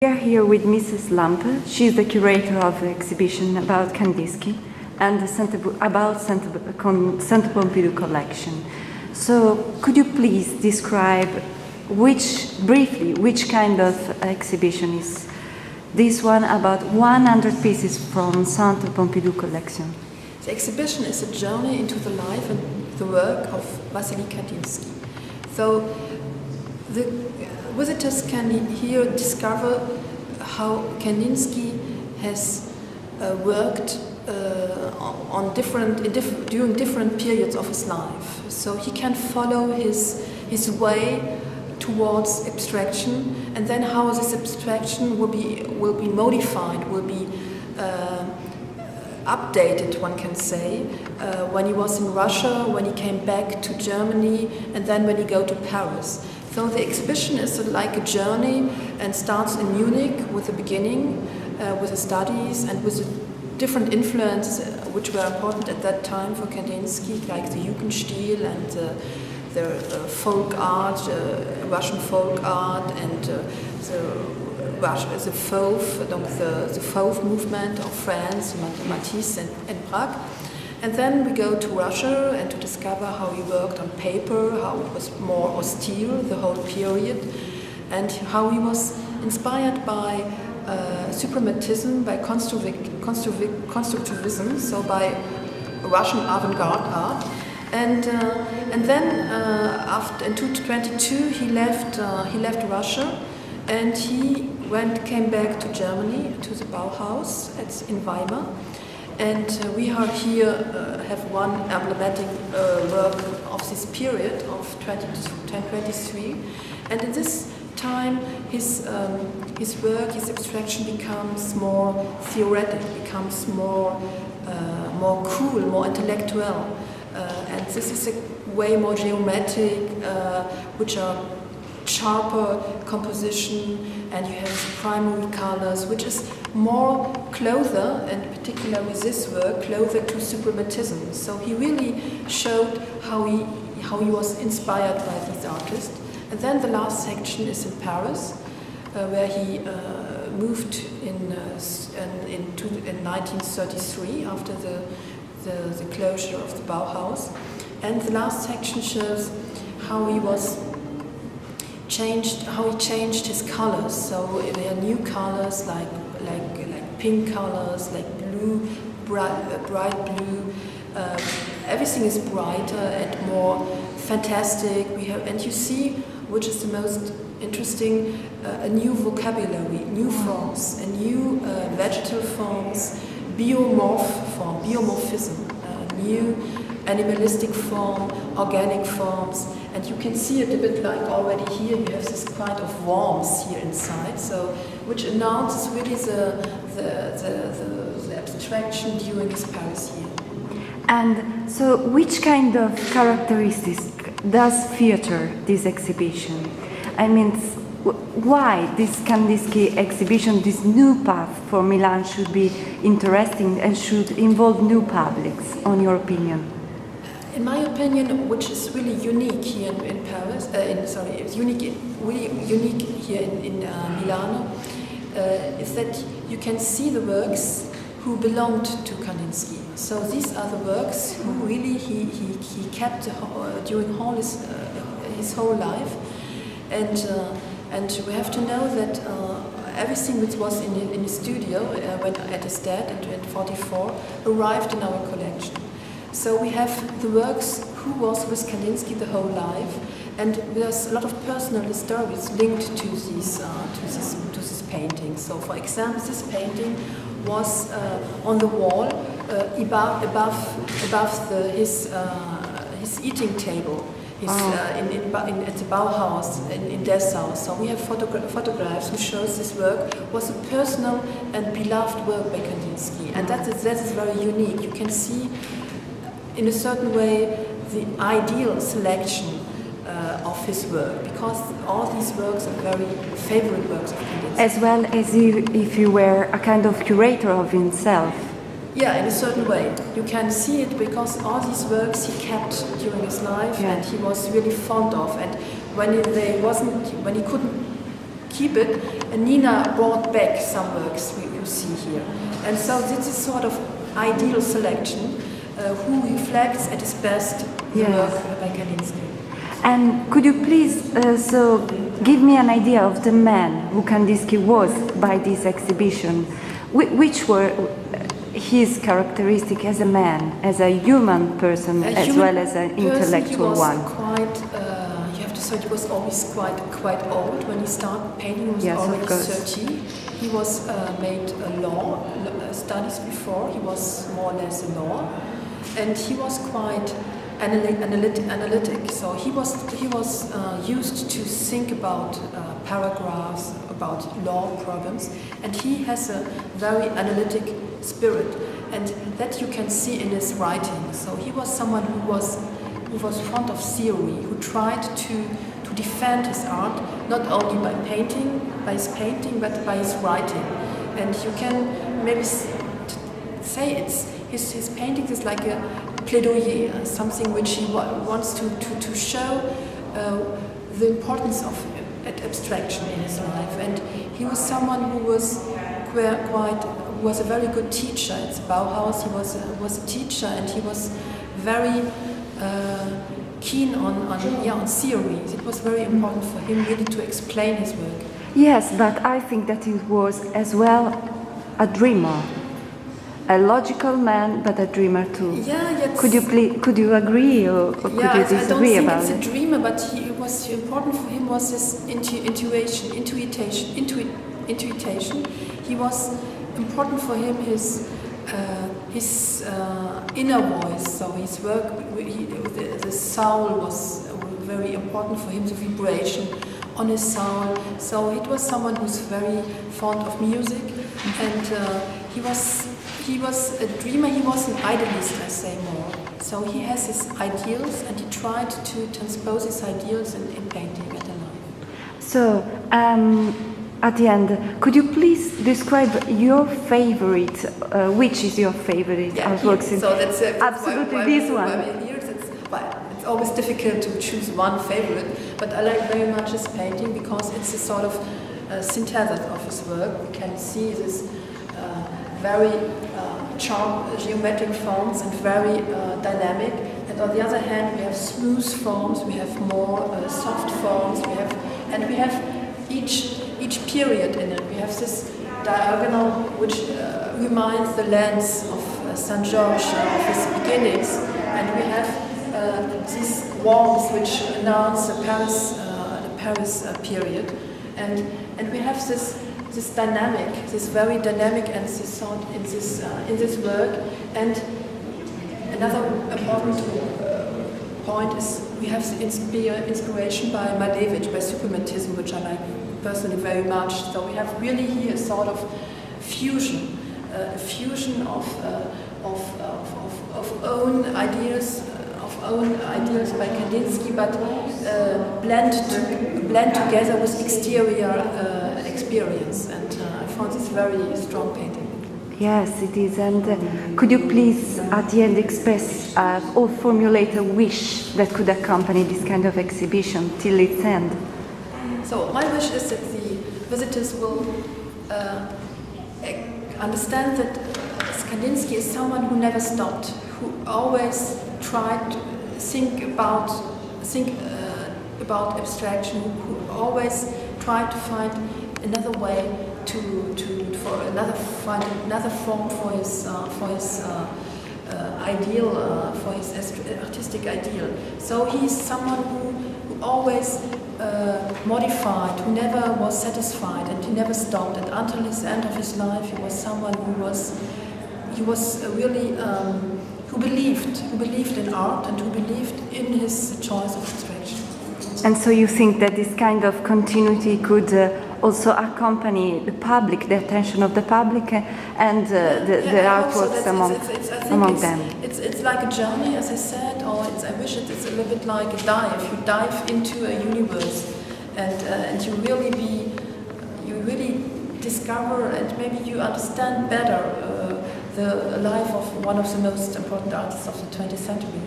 We are here with Mrs. Lampe. She is the curator of the exhibition about Kandinsky and the Centre Pompidou collection. So, could you please describe briefly which kind of exhibition is this one about 100 pieces from Centre Pompidou collection? The exhibition is a journey into the life and the work of Vassily Kandinsky. So, the visitors can here discover how Kandinsky has worked during different periods of his life. So he can follow his way towards abstraction, and then how this abstraction will be modified, will be updated, one can say, when he was in Russia, when he came back to Germany, and then when he go to Paris. So the exhibition is like a journey and starts in Munich with the beginning, with the studies and with the different influences which were important at that time for Kandinsky, like the Jugendstil and the folk art, Russian folk art, and the Fauve movement of France, Matisse and Prague. And then we go to Russia and to discover how he worked on paper, how it was more austere, the whole period, and how he was inspired by suprematism, by constructivism, so by Russian avant-garde art. And then after in 2022 he left Russia, and he came back to Germany, to the Bauhaus in Weimar. And we are here have one emblematic work of this period of 1023, and in this time his work, his abstraction becomes more theoretic, becomes more cool, more intellectual, and this is a way more geometric, which are sharper composition, and you have primary colors, which is more closer, and particularly with this work, closer to suprematism. So he really showed how he was inspired by these artists. And then the last section is in Paris, where he moved in 1933 after the closure of the Bauhaus. And the last section shows how he changed his colors. So there are new colors like pink colors, like blue, bright blue. Everything is brighter and more fantastic. And you see, which is the most interesting, a new vocabulary, new forms, a new vegetal forms, biomorphism, new animalistic form, organic forms. And you can see it a bit like already here, you have this kind of warmth here inside, so which announces really the abstraction during his Paris year. And so which kind of characteristics does feature this exhibition? I mean, why this Kandinsky exhibition, this new path for Milan should be interesting and should involve new publics, on your opinion? In my opinion, which is really unique here in Paris, really unique here in Milano, is that you can see the works who belonged to Kandinsky. So these are the works who really he kept during his whole life, and we have to know that everything which was in his studio when at his death in 1944 arrived in our collection. So we have the works who was with Kandinsky the whole life, and there's a lot of personal stories linked to this painting. So, for example, this painting was on the wall above his eating table. At the Bauhaus in Dessau. So we have photographs who shows this work was a personal and beloved work by Kandinsky, and that is very unique. You can see in a certain way the ideal selection of his work, because all these works are very favorite works of Kandinsky. As well as if you were a kind of curator of himself. Yeah, in a certain way. You can see it because all these works he kept during his life, and he was really fond of. And when he couldn't keep it. And Nina brought back some works you see here. And so this is sort of ideal selection who reflects at its best the work by Kandinsky. And could you please so give me an idea of the man who Kandinsky was by this exhibition? Which were his characteristics as a man, as a human person, as well as an intellectual one? You have to say he was always quite old when he started painting. He was already 30. He was made law studies before. He was more or less a law, and he was quite analytic. So he was used to think about paragraphs, about law problems, and he has a very analytic spirit, and that you can see in his writing. So he was someone who was fond of theory, who tried to defend his art not only by his painting, but by his writing. And you can maybe say his painting is like a plaidoyer, something which he wants to show the importance of abstraction in his life. And he was someone who was a very good teacher. At the Bauhaus, he was a teacher, and he was very keen on theory. It was very important for him really to explain his work. Yes, but I think that he was as well a dreamer. A logical man, but a dreamer too. Yeah. Could you agree or could you disagree about it? I don't think it's a dreamer, but was important for him was his intuition. He was important for him his inner voice. So his work, the soul was very important for him. The vibration on his soul. So it was someone who's very fond of music, and he was a dreamer. He was an idealist, I say more. So he has his ideals, and he tried to transpose his ideals in painting and in life. So, at the end, could you please describe your favorite? Which is your favorite artwork? So that's absolutely why this one. It's always difficult to choose one favorite, but I like very much his painting because it's a sort of synthesis of his work. We can see this very geometric forms and very dynamic. And on the other hand, we have smooth forms, we have more soft forms, we have each period in it. We have this diagonal which reminds the lands of Saint George of his beginnings, and we have these walls which announce the Paris period, and we have this dynamic, this very dynamic and this thought in this work. And another important point is we have the inspiration by Malevich, by Suprematism, which I like personally very much. So we have really here a sort of fusion of own ideas by Kandinsky, but blend together with exterior experience, and I found this very strong painting. Yes, it is. And could you please, at the end, express or formulate a wish that could accompany this kind of exhibition till its end? So my wish is that the visitors will understand that Kandinsky is someone who never stopped, who always tried to think about abstraction, who always tried to find another way find another form for his ideal, for his artistic ideal. So he's someone who always modified, who never was satisfied, and he never stopped. And until his end of his life, he was someone who was really who believed in art and who believed in his choice of abstraction. And so you think that this kind of continuity could also accompany the public, the attention of the public, and the artworks among them? It's like a journey, as I said, or I wish it's a little bit like a dive. You dive into a universe, and you really discover, and maybe you understand better the life of one of the most important artists of the 20th century.